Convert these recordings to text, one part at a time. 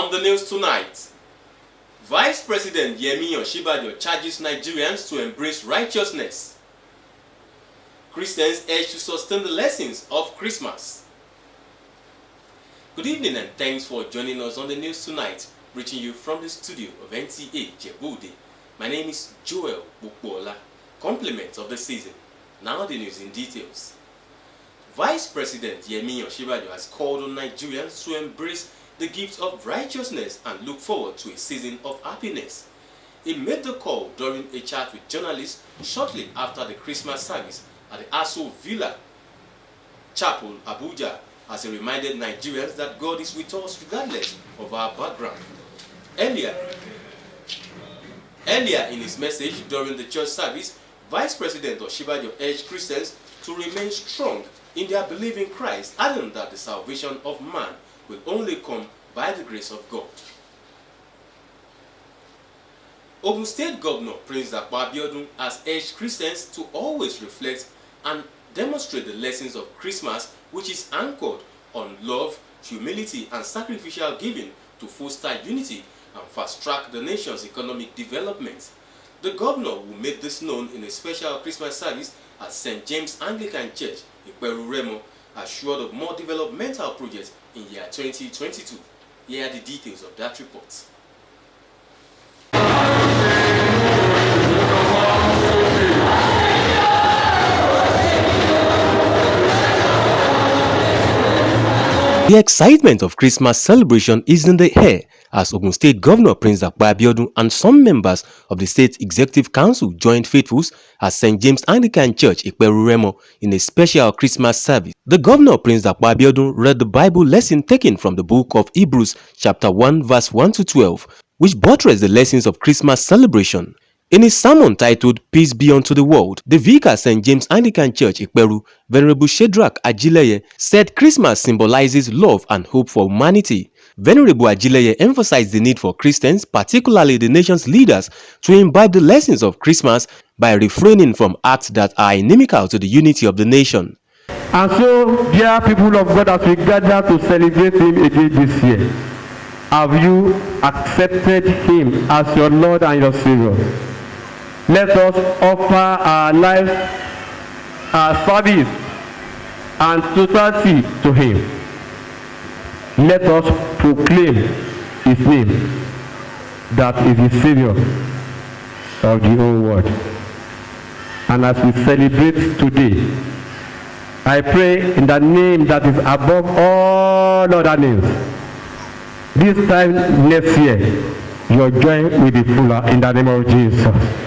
On the news tonight, Vice President Yemi Osinbajo charges Nigerians to embrace righteousness. Christians urged to sustain the lessons of Christmas. Good evening and thanks for joining us on the news tonight, reaching you from the studio of NTA Ijebu ode. My name is Joel Bukwola, complement of the season. Now the news in details. Vice President Yemi Osinbajo has called on Nigerians to embrace the gift of righteousness and look forward to a season of happiness. He made the call during a chat with journalists shortly after the Christmas service at the Aso Villa Chapel, Abuja, as he reminded Nigerians that God is with us regardless of our background. Earlier in his message during the church service, Vice President Osinbajo urged Christians to remain strong in their belief in Christ, adding that the salvation of man will only come by the grace of God. Ogun State Governor Prince Abiodun has urged Christians to always reflect and demonstrate the lessons of Christmas, which is anchored on love, humility, and sacrificial giving to foster unity and fast-track the nation's economic development. The governor will make this known in a special Christmas service at St. James Anglican Church in Remo, assured of more developmental projects in year 2022. Here are the details of that report. The excitement of Christmas celebration is in the air as Ogun State Governor Prince Abiodun and some members of the State Executive Council joined faithfuls at St. James Anglican Church, Remo, in a special Christmas service. The Governor Prince Abiodun read the Bible lesson taken from the book of Hebrews chapter 1 verse 1 to 12, which buttressed the lessons of Christmas celebration. In his sermon titled Peace Be Unto the World, the vicar at St. James Anglican Church, Ikperu, Venerable Shedrack Ajileye, said Christmas symbolizes love and hope for humanity. Venerable Ajileye emphasized the need for Christians, particularly the nation's leaders, to imbibe the lessons of Christmas by refraining from acts that are inimical to the unity of the nation. And so, dear people of God, as we gather to celebrate Him again this year, have you accepted Him as your Lord and your Savior? Let us offer our lives, our service, and totality to Him. Let us proclaim His name, that is the Savior of the whole world. And as we celebrate today, I pray in the name that is above all other names, this time next year, your joy will be fuller in the name of Jesus.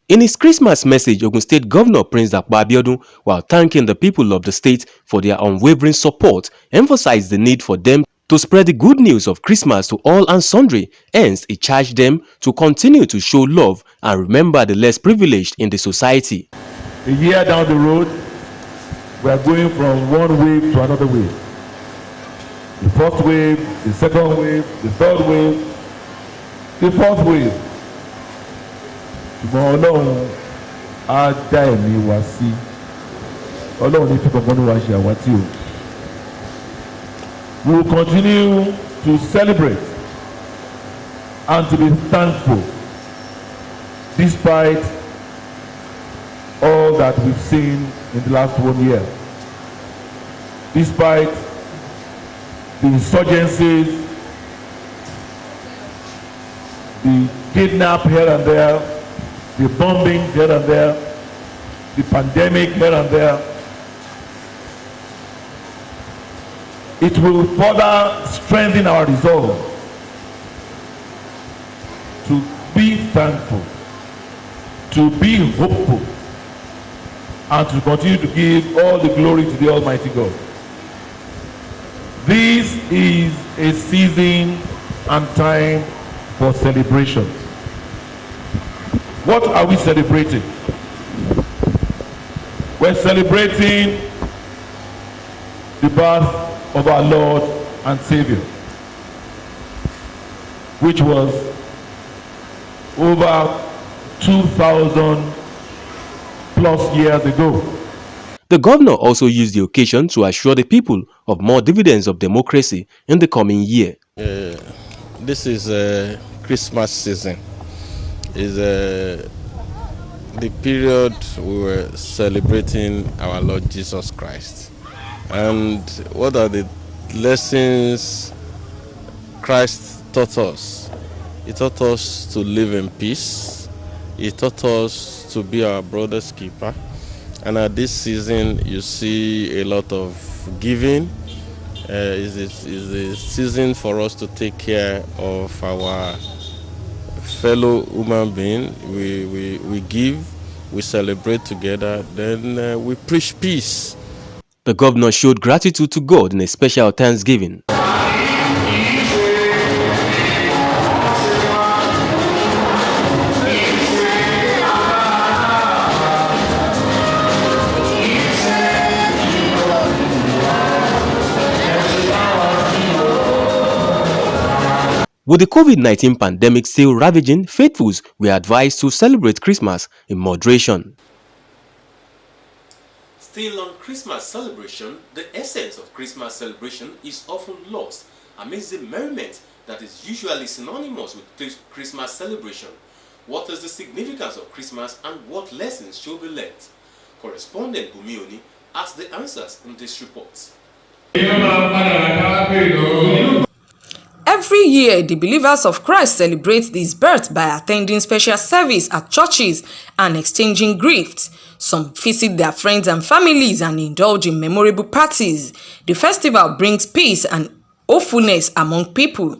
In his Christmas message, Ogun State Governor Prince Abiodun, while thanking the people of the state for their unwavering support, emphasized the need for them to spread the good news of Christmas to all and sundry. Hence, he charged them to continue to show love and remember the less privileged in the society. A year down the road, we are going from one wave to another wave. The first wave, the second wave, the third wave, the fourth wave. Ṣùgbọ́n Ọlọ́run á dá ẹ̀mí wa sí. Ọlọ́run ní fífọ̀n ní wa ṣe àwátì o. We will continue to celebrate and to be thankful despite all that we've seen in the last 1 year. Despite the insurgencies, the kidnap here and there, the bombing here and there, the pandemic here and there, it will further strengthen our resolve to be thankful, to be hopeful, and to continue to give all the glory to the Almighty God. This is a season and time for celebration. What are we celebrating? We're celebrating the birth of our Lord and Savior, which was over 2,000 plus years ago. The governor also used the occasion to assure the people of more dividends of democracy in the coming year. this is a Christmas season. Is the period we were celebrating our Lord Jesus Christ. And what are the lessons Christ taught us? He taught us to live in peace. He taught us to be our brother's keeper. And at this season, you see a lot of giving. Is a season for us to take care of our fellow human being. We give, we celebrate together, then we preach peace. The governor showed gratitude to God in a special thanksgiving. With the COVID-19 pandemic still ravaging, faithfuls were advised to celebrate Christmas in moderation. Still on Christmas celebration, the essence of Christmas celebration is often lost amidst the merriment that is usually synonymous with Christmas celebration. What is the significance of Christmas and what lessons should be learned? Correspondent Bumioni has the answers in this report. Every year, the believers of Christ celebrate his birth by attending special service at churches and exchanging gifts. Some visit their friends and families and indulge in memorable parties. The festival brings peace and hopefulness among people.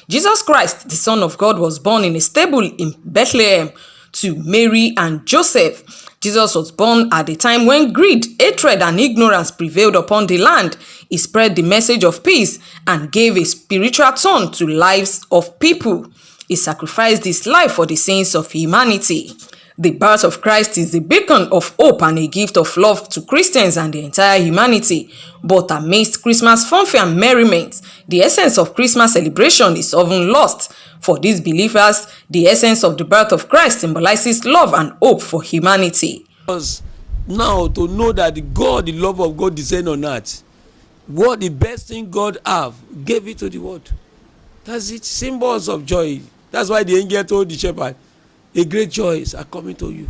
Jesus Christ, the Son of God, was born in a stable in Bethlehem to Mary and Joseph. Jesus was born at a time when greed, hatred, and ignorance prevailed upon the land. He spread the message of peace and gave a spiritual tone to lives of people. He sacrificed his life for the sins of humanity. The birth of Christ is the beacon of hope and a gift of love to Christians and the entire humanity. But amidst Christmas fanfare and merriment, the essence of Christmas celebration is often lost. For these believers, the essence of the birth of Christ symbolizes love and hope for humanity. Because now to know that the love of God descended on earth, what the best thing God have, gave it to the world. That's it. Symbols of joy. That's why the angel told the shepherd, a great joys are coming to you.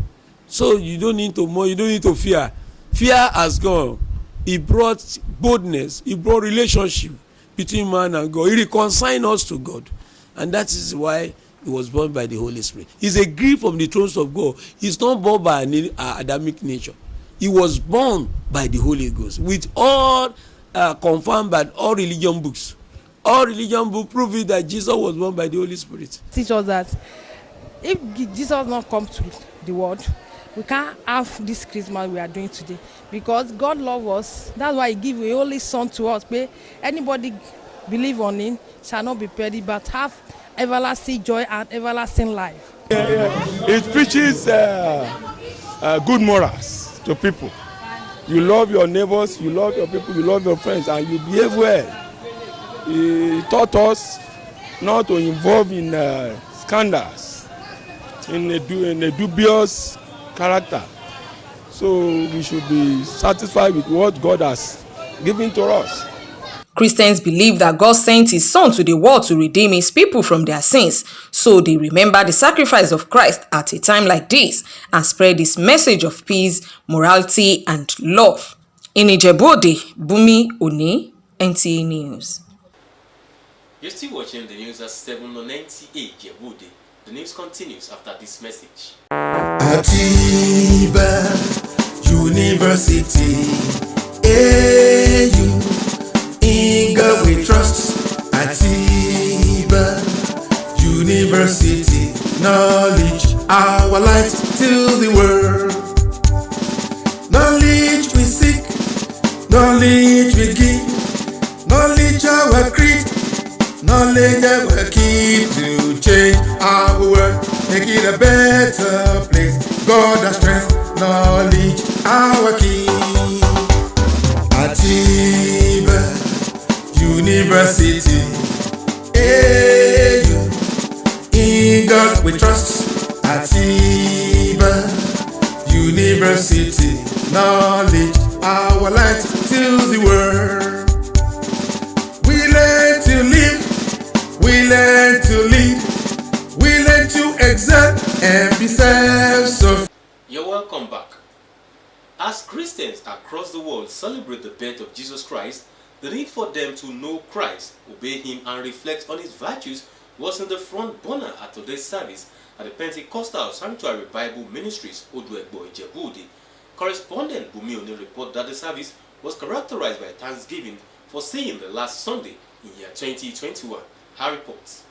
So you don't need to more, you don't need to fear. Fear has gone. He brought boldness. He brought relationship between man and God. He reconciled us to God. And that is why he was born by the Holy Spirit. He's a gift from the thrones of God. He's not born by an Adamic nature. He was born by the Holy Ghost. With all confirmed by all religion books. All religion books prove it that Jesus was born by the Holy Spirit. Teach us that if Jesus not come to the world, we can't have this Christmas we are doing today. Because God loves us. That's why he gave a only son to us. But anybody believe on him shall not be perished, but have everlasting joy and everlasting life. It preaches good morals to people. You love your neighbors, you love your people, you love your friends, and you behave well. He taught us not to involve in scandals, in a dubious character. So we should be satisfied with what God has given to us. Christians believe that God sent his son to the world to redeem his people from their sins. So they remember the sacrifice of Christ at a time like this and spread his message of peace, morality, and love. In Ijebu ode, Bumioni, NTA News. You're still watching the news at 7 on NTA Ijebu ode. The news continues after this message. Atiba University, AU, in God we trust. Atiba University, knowledge, our light to the world. Knowledge we seek, knowledge we give, knowledge our creed, knowledge our key to change our world, make it a better place. God has strength, knowledge our key. Atiba University, AU, in God we trust. Atiba University, knowledge our light to the world. We learn to live, we learn across the world celebrate the birth of Jesus Christ, the need for them to know Christ, obey Him, and reflect on His virtues was in the front burner at today's service at the Pentecostal Sanctuary Bible Ministries, NTA Ijebu ode. Correspondent Bumi Oni report that the service was characterized by thanksgiving for seeing the last Sunday in year 2021. Her reports.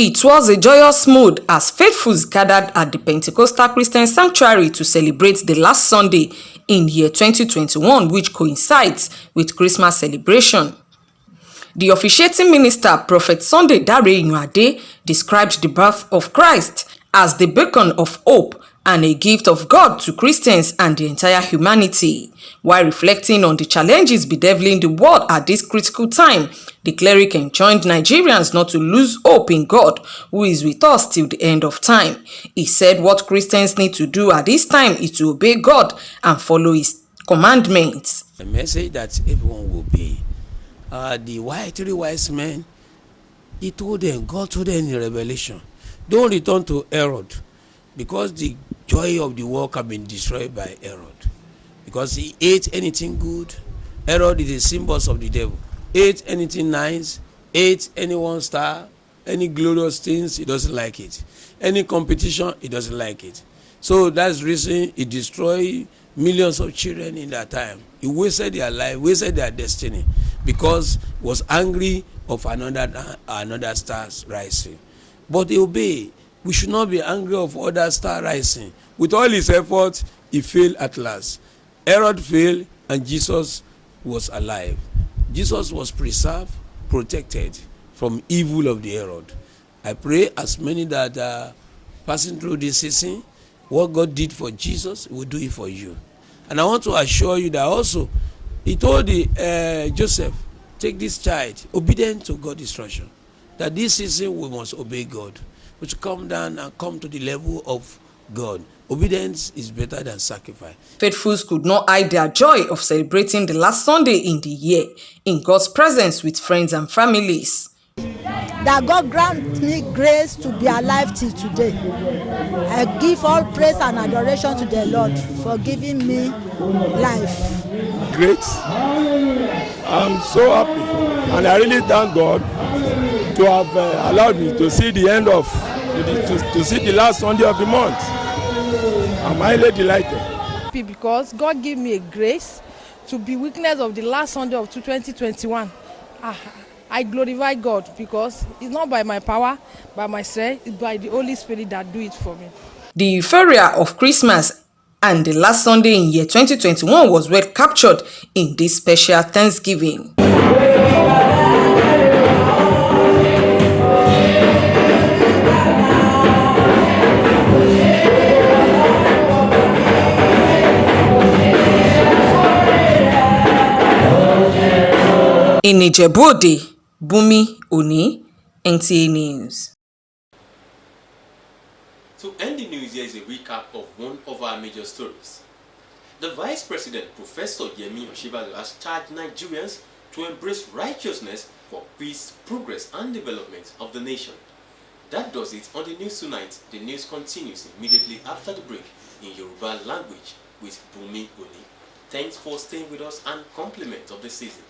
It was a joyous mood as faithfuls gathered at the Pentecostal Christian Sanctuary to celebrate the last Sunday in year 2021, which coincides with Christmas celebration. The officiating minister, Prophet Sunday Dare Ode, described the birth of Christ as the beacon of hope and a gift of God to Christians and the entire humanity. While reflecting on the challenges bedeviling the world at this critical time, the cleric enjoined Nigerians not to lose hope in God, who is with us till the end of time. He said what Christians need to do at this time is to obey God and follow His commandments. A message that everyone will obey. The three wise men, God told them in Revelation, don't return to Herod, because the joy of the world have been destroyed by Herod. Because he ate anything good. Herod is the symbols of the devil. Ate anything nice, ate any one star, any glorious things, he doesn't like it. Any competition, he doesn't like it. So that's the reason he destroyed millions of children in that time. He wasted their life, wasted their destiny, because he was angry of another stars rising. But he obeyed. We should not be angry of other star rising. With all his efforts, he failed at last. Herod failed and Jesus was alive. Jesus was preserved, protected from evil of the Herod. I pray as many that are passing through this season, what God did for Jesus, He will do it for you. And I want to assure you that also, He told Joseph, take this child, obedient to God's instruction, that this season we must obey God. We should come down and come to the level of God. Obedience is better than sacrifice. Faithfuls could not hide their joy of celebrating the last Sunday in the year in God's presence with friends and families. That God grant me grace to be alive till today. I give all praise and adoration to the Lord for giving me life. Great. I'm so happy, and I really thank God to have allowed me to see the end of, to see the last Sunday of the month. I'm highly delighted. Because God gave me a grace to be witness of the last Sunday of 2021. I glorify God because it's not by my power, by my strength, it's by the Holy Spirit that do it for me. The euphoria of Christmas and the last Sunday in year 2021 was well captured in this special Thanksgiving. In Ijebu ode, Bumi Oni, NTA News. To end the news, here is a recap of one of our major stories. The Vice President, Professor Yemi Osinbajo, has charged Nigerians to embrace righteousness for peace, progress and development of the nation. That does it on the news tonight. The news continues immediately after the break in Yoruba language with Bumi Oni. Thanks for staying with us and compliment of the season.